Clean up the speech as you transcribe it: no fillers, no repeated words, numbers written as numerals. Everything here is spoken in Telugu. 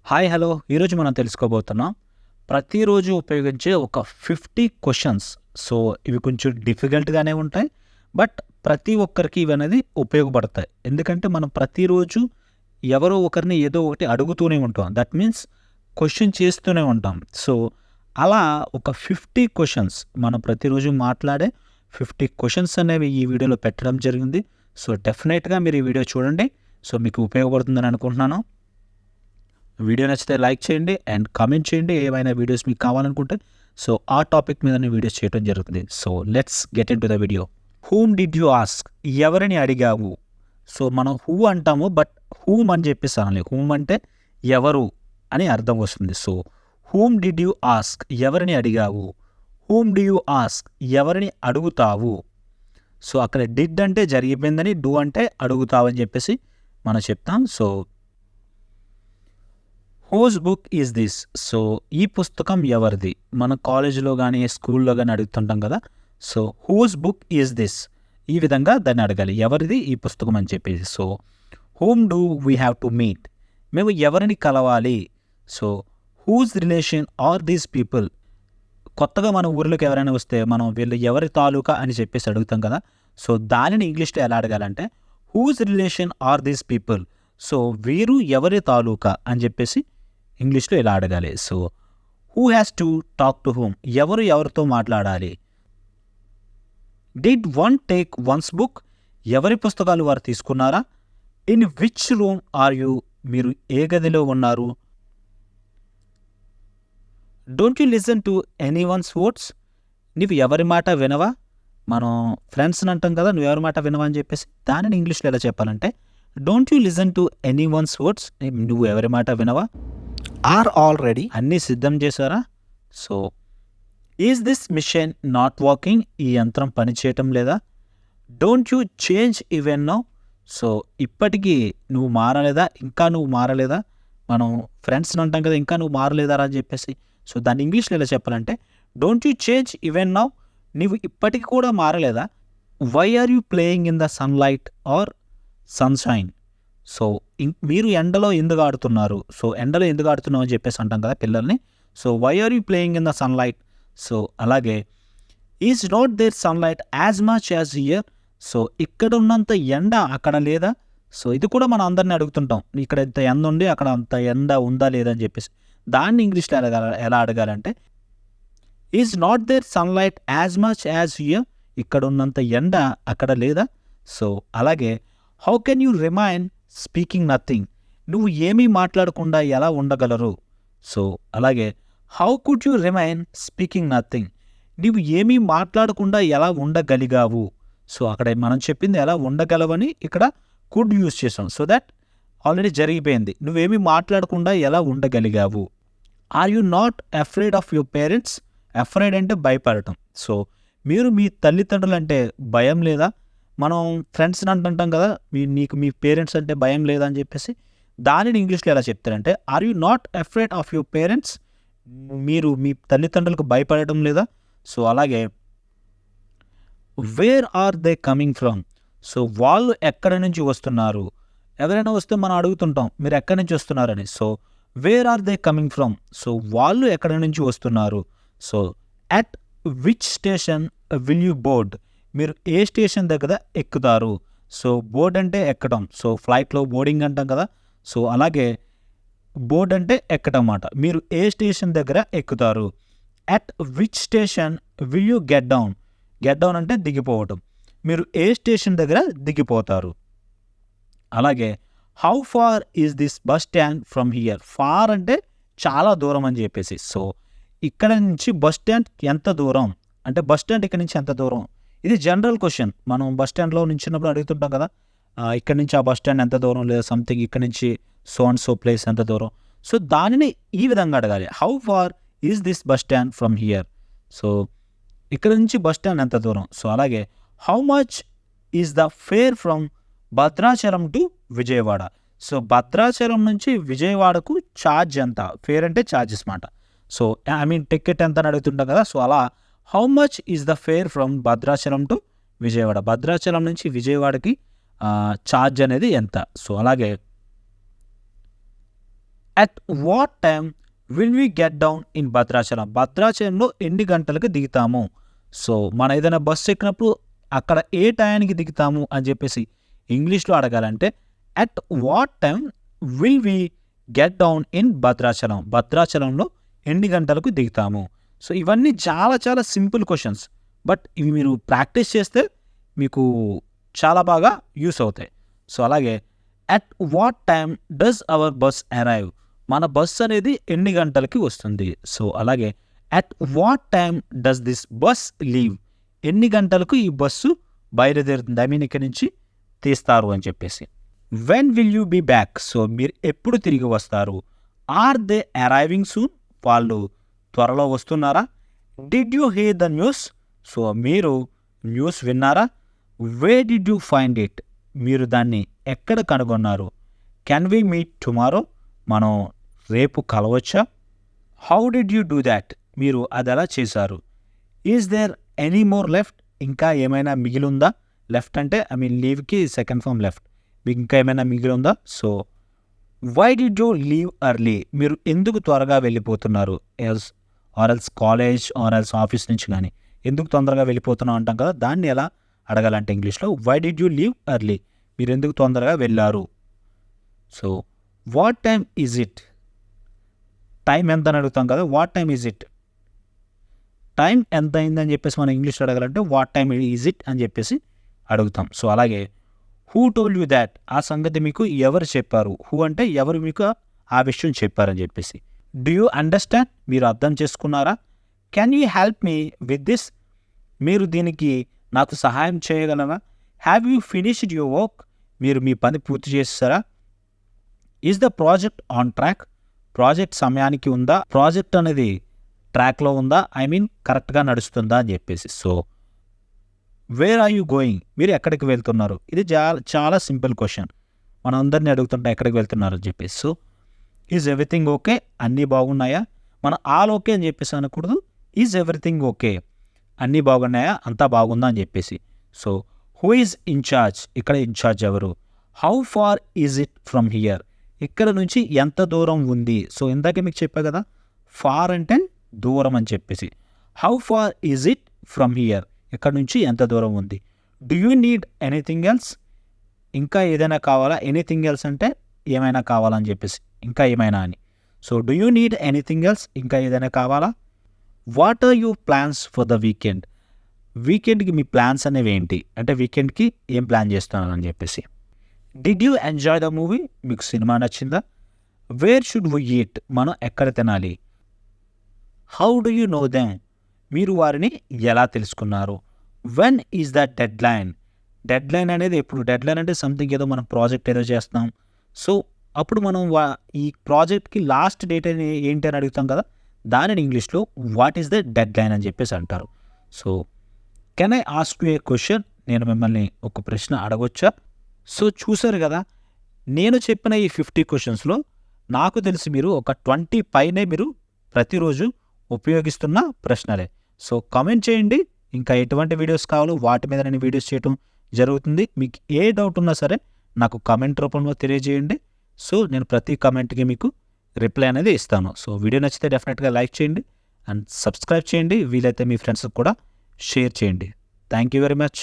హాయ్ హలో ఈరోజు మనం తెలుసుకోబోతున్నాం ప్రతిరోజు ఉపయోగించే ఒక 50 క్వశ్చన్స్. సో ఇవి కొంచెం డిఫికల్ట్గానే ఉంటాయి, బట్ ప్రతి ఒక్కరికి ఇవి అనేది ఉపయోగపడతాయి. ఎందుకంటే మనం ప్రతిరోజు ఎవరో ఒకరిని ఏదో ఒకటి అడుగుతూనే ఉంటాం. దట్ మీన్స్ క్వశ్చన్ చేస్తూనే ఉంటాం. సో అలా ఒక 50 క్వశ్చన్స్ మనం ప్రతిరోజు మాట్లాడే 50 క్వశ్చన్స్ అనేవి ఈ వీడియోలో పెట్టడం జరిగింది. సో డెఫినెట్గా మీరు ఈ వీడియో చూడండి. సో మీకు ఉపయోగపడుతుందని అనుకుంటున్నాను. వీడియో నచ్చితే లైక్ చేయండి అండ్ కామెంట్ చేయండి ఏమైనా వీడియోస్ మీకు కావాలనుకుంటే. సో ఆ టాపిక్ మీద వీడియోస్ చేయడం జరుగుతుంది. So let's get in to the video. Whom did you ask? ఎవరిని అడిగావు? సో మనం హూ అంటాము, బట్ హూమ్ అని చెప్పేసి అనాలి. హూమ్ అంటే ఎవరు అని అర్థం వస్తుంది. So whom did you ask? ఎవరిని అడిగావు? Whom do you ask? ఎవరిని అడుగుతావు? సో అక్కడ డిడ్ అంటే జరిగిపోయిందని, డూ అంటే అడుగుతావు అని చెప్పేసి మనం చెప్తాం. So whose book is this? So ఈ పుస్తకం ఎవరిది? మన కాలేజీలో కానీ స్కూల్లో కానీ అడుగుతుంటాం కదా. So whose book is this? ఈ విధంగా దాన్ని అడగాలి, ఎవరిది ఈ పుస్తకం అని చెప్పేసి. So whom do we have to meet? మేము ఎవరిని కలవాలి? So whose relation are these people? కొత్తగా మన ఊర్లోకి ఎవరైనా వస్తే మనం వీళ్ళు ఎవరి తాలూకా అని చెప్పేసి అడుగుతాం కదా. సో దానిని ఇంగ్లీష్లో ఎలా అడగాలంటే whose relation are these people? So వీరు ఎవరి తాలూకా అని చెప్పేసి ఇంగ్లీష్లో ఇలా అడగాలి. So who has to talk to whom? ఎవరు ఎవరితో మాట్లాడాలి? Did one take one's book? ఎవరి పుస్తకాలు వారు తీసుకున్నారా? In which room are you? మీరు ఏ గదిలో ఉన్నారు? Don't you listen to anyone's words? నువ్వు ఎవరి మాట వినవా? మనం ఫ్రెండ్స్ని అంటాం కదా, నువ్వు ఎవరి మాట వినవా అని చెప్పేసి. దానిని ఇంగ్లీష్లో ఎలా చెప్పాలంటే don't you listen to anyone's words? నువ్వు ఎవరి మాట వినవా? Are already? అన్నీ సిద్ధం చేశారా? So is this machine not working? ఈ యంత్రం పనిచేయటం లేదా? Don't you change even now? So ఇప్పటికీ నువ్వు మారలేదా? ఇంకా నువ్వు మారలేదా? మనం ఫ్రెండ్స్ని అంటాం కదా, ఇంకా నువ్వు మారలేదా అని చెప్పేసి. సో దాన్ని ఇంగ్లీష్లో ఎలా చెప్పాలంటే don't you change even now? నువ్వు ఇప్పటికి కూడా మారలేదా? Why are you playing in the sunlight or sunshine? So మీరు ఎండలో ఎందుకు ఆడుతున్నారు? సో ఎండలో ఎందుకు ఆడుతున్నావు అని చెప్పేసి అంటాం కదా పిల్లల్ని. So why are you playing in the sunlight? So అలాగే is not there sunlight as much as here? So ఇక్కడ ఉన్నంత ఎండ అక్కడ లేదా? సో ఇది కూడా మనం అందరినీ అడుగుతుంటాం, ఇక్కడ ఇంత ఎండ ఉంది, అక్కడ అంత ఎండ ఉందా లేదా అని చెప్పేసి. దాన్ని ఇంగ్లీష్లో ఎలా అడగాలంటే is not there sunlight as much as here? ఇక్కడ ఉన్నంత ఎండ అక్కడ లేదా? సో అలాగే how can you remain speaking nothing? నువ్వు ఏమీ మాట్లాడకుండా ఎలా ఉండగలరు? సో అలాగే how could you remain speaking nothing? నువ్వు ఏమీ మాట్లాడకుండా ఎలా ఉండగలిగావు? సో అక్కడ మనం చెప్పింది ఎలా ఉండగలవని, ఇక్కడ కుడ్ యూజ్ చేసాం. సో దట్ ఆల్రెడీ జరిగిపోయింది. నువ్వేమీ మాట్లాడకుండా ఎలా ఉండగలిగావు? Are you not afraid of your parents? Afraid అంటే భయపడటం. సో మీరు మీ తల్లిదండ్రులు అంటే భయం లేదా? మనం ఫ్రెండ్స్ని అంటుంటాం కదా, నీకు మీ పేరెంట్స్ అంటే భయం లేదా అని చెప్పేసి. దానిని ఇంగ్లీష్లో ఎలా చెప్తారంటే are you not afraid of your parents? మీరు మీ తల్లిదండ్రులకు భయపడటం లేదా? సో అలాగే where are they coming from? So వాళ్ళు ఎక్కడి నుంచి వస్తున్నారు? ఎవరైనా వస్తే మనం అడుగుతుంటాం మీరు ఎక్కడి నుంచి వస్తున్నారని. So where are they coming from? So వాళ్ళు ఎక్కడి నుంచి వస్తున్నారు? So at which station will you board? మీరు ఏ స్టేషన్ దగ్గర ఎక్కుతారు? సో బోర్డ్ అంటే ఎక్కడం. సో ఫ్లైట్లో బోర్డింగ్ అంటాం కదా. సో అలాగే బోర్డ్ అంటే ఎక్కడం అన్నమాట. మీరు ఏ స్టేషన్ దగ్గర ఎక్కుతారు? At which station will you get down? Get down అంటే దిగిపోవటం. మీరు ఏ స్టేషన్ దగ్గర దిగిపోతారు? అలాగే how far is this bus stand from here? Far అంటే చాలా దూరం అని చెప్పేసి. సో ఇక్కడ నుంచి బస్ స్టాండ్ ఎంత దూరం అంటే బస్ స్టాండ్ ఇక్కడ నుంచి ఎంత దూరం? ఇది జనరల్ క్వశ్చన్. మనం బస్ స్టాండ్లో నించున్నప్పుడు అడుగుతుంటాం కదా, ఇక్కడ నుంచి ఆ బస్ స్టాండ్ ఎంత దూరం, లేదా సంథింగ్ ఇక్కడ నుంచి సో అండ్ సో ప్లేస్ ఎంత దూరం. సో దానిని ఈ విధంగా అడగాలి, how far is this bus stand from here? So ఇక్కడ నుంచి బస్ స్టాండ్ ఎంత దూరం? సో అలాగే how much is the fare from Bhadrachalam to Vijayawada? So Bhadrachalam నుంచి విజయవాడకు ఛార్జ్ ఎంత? ఫేర్ అంటే ఛార్జెస్ మాట. సో ఐ మీన్ టికెట్ ఎంత అని అడుగుతుంటాం కదా. సో అలా how much is the fare from Bhadrachalam to Vijayawada? Bhadrachalam నుంచి విజయవాడకి ఛార్జ్ అనేది ఎంత? సో అలాగే at what time will we get down in Bhadrachalam, భద్రాచలంలో ఎన్ని గంటలకు దిగుతాము. సో మనం ఏదైనా బస్సు ఎక్కినప్పుడు అక్కడ ఏ టయానికి దిగుతాము అని చెప్పేసి ఇంగ్లీష్లో అడగాలంటే at what time will we get down in Bhadrachalam, భద్రాచలంలో ఎన్ని గంటలకు దిగుతాము. సో ఇవన్నీ చాలా చాలా సింపుల్ క్వశ్చన్స్, బట్ ఇవి మీరు ప్రాక్టీస్ చేస్తే మీకు చాలా బాగా యూస్ అవుతాయి. సో అలాగే at what time does hour bus arrive, మన బస్ అనేది ఎన్ని గంటలకి వస్తుంది. సో అలాగే at what time does this bus leave, ఎన్ని గంటలకు ఈ బస్సు బయలుదేరుతుంది, ఐ మీన్ ఇక్కడి నుంచి తీస్తారు అని చెప్పేసి. When will you be back, so మీరు ఎప్పుడు తిరిగి వస్తారు. ఆర్ దే అరైవింగ్ సూన్, వాళ్ళు త్వరలో వస్తున్నారా. Did you here the news, so మీరు న్యూస్ విన్నారా. వే డిడ్ యూ ఫైండ్ ఇట్, మీరు దాన్ని ఎక్కడ కనుగొన్నారు. కెన్ వీ మీట్ టుమారో, మనం రేపు కలవచ్చా. How did you do that, మీరు అది ఎలా చేశారు. Is there any more left, ఇంకా ఏమైనా మిగిలి ఉందా. లెఫ్ట్ అంటే ఐ మీన్ లీవ్కి సెకండ్ ఫామ్ లెఫ్ట్, మీకు ఇంకా ఏమైనా మిగిలి ఉందా. So why did you leave early, మీరు ఎందుకు త్వరగా వెళ్ళిపోతున్నారు. ఆర్ఎల్స్ కాలేజ్ ఆర్ఎల్స్ ఆఫీస్ నుంచి కానీ ఎందుకు తొందరగా వెళ్ళిపోతున్నాం అంటాం కదా, దాన్ని ఎలా అడగాలంటే ఇంగ్లీష్లో why did you leave early, మీరు ఎందుకు తొందరగా వెళ్ళారు. So what time is it, time ఎంత అని అడుగుతాం కదా, what time is it, time ఎంత అయిందని చెప్పేసి మనం ఇంగ్లీష్లో అడగాలంటే వాట్ టైమ్ ఈజ్ ఇట్ అని చెప్పేసి అడుగుతాం. సో అలాగే హూ టోల్డ్ యూ దాట్, ఆ సంగతి మీకు ఎవరు చెప్పారు. హూ అంటే ఎవరు మీకు ఆ విషయం చెప్పారని చెప్పేసి. డూ యూ అండర్స్టాండ్, మీరు అర్థం చేసుకున్నారా. Can you help me with this, మీరు దీనికి నాకు సహాయం చేయగలరా. Have you finished your work, మీరు మీ పని పూర్తి చేస్తారా. Is the project on track, project సమయానికి ఉందా, ప్రాజెక్ట్ అనేది ట్రాక్లో ఉందా, ఐ మీన్ కరెక్ట్గా నడుస్తుందా అని చెప్పేసి. So where are you going, మీరు ఎక్కడికి వెళ్తున్నారు. ఇది చాలా సింపుల్ క్వశ్చన్, మనం అందరినీ అడుగుతుంటే ఎక్కడికి వెళ్తున్నారు అని చెప్పేసి. సో ఈజ్ ఎవ్రీథింగ్ ఓకే, అన్నీ బాగున్నాయా. మనం ఆల్ ఓకే అని చెప్పేసి అనకూడదు, ఈజ్ ఎవ్రీథింగ్ ఓకే, అన్నీ బాగున్నాయా, అంతా బాగుందా అని చెప్పేసి. సో హూ ఈజ్ ఇన్ఛార్జ్, ఇక్కడ ఇన్ఛార్జ్ ఎవరు. How far is it from here, ఇక్కడ నుంచి ఎంత దూరం ఉంది. సో ఇందాకే మీకు చెప్పా కదా, ఫార్ అంటే దూరం అని చెప్పేసి. How far is it from here, ఇక్కడ నుంచి ఎంత దూరం ఉంది. Do you need anything else, ఇంకా ఏదైనా కావాలా. ఎనీథింగ్ ఎల్స్ అంటే ఏమైనా కావాలని చెప్పేసి, ఇంకా ఏమైనా అని. So do you need anything else, ఇంకా ఏదైనా కావాలా. What are your plans for the weekend, వీకెండ్కి మీ ప్లాన్స్ అనేవి ఏంటి అంటే వీకెండ్కి ఏం ప్లాన్ చేస్తున్నారని చెప్పేసి. Did you enjoy the movie, మీకు సినిమా నచ్చిందా. వేర్ షుడ్ వి ఈట్, మనం ఎక్కడ తినాలి. How do you know them, మీరు వారిని ఎలా తెలుసుకున్నారు. When is the deadline, deadline అనేది ఎప్పుడు. డెడ్ లైన్ అంటే సంథింగ్ ఏదో మనం ప్రాజెక్ట్ ఏదో చేస్తాం, సో అప్పుడు మనం ఈ ప్రాజెక్ట్కి లాస్ట్ డేట్ అని ఏంటి అని అడుగుతాం కదా, దానిని ఇంగ్లీష్లో what is the dead line అని చెప్పేసి అంటారు. So can I ask you A question, నేను మిమ్మల్ని ఒక ప్రశ్న అడగొచ్చా. సో చూసారు కదా, నేను చెప్పిన ఈ 50 క్వశ్చన్స్లో నాకు తెలిసి మీరు ఒక 20 పైనే మీరు ప్రతిరోజు ఉపయోగిస్తున్న ప్రశ్నలే. సో కామెంట్ చేయండి, ఇంకా ఎటువంటి వీడియోస్ కావాలో వాటి మీద నేను వీడియోస్ చేయడం జరుగుతుంది. మీకు ఏ డౌట్ ఉన్నా సరే నాకు కామెంట్ రూపంలో తెలియజేయండి. సో నేను ప్రతి కామెంట్కి మీకు రిప్లై అనేది ఇస్తాను. సో వీడియో నచ్చితే డెఫినెట్గా లైక్ చేయండి అండ్ సబ్స్క్రైబ్ చేయండి, వీలైతే మీ ఫ్రెండ్స్కి కూడా షేర్ చేయండి. Thank you very much.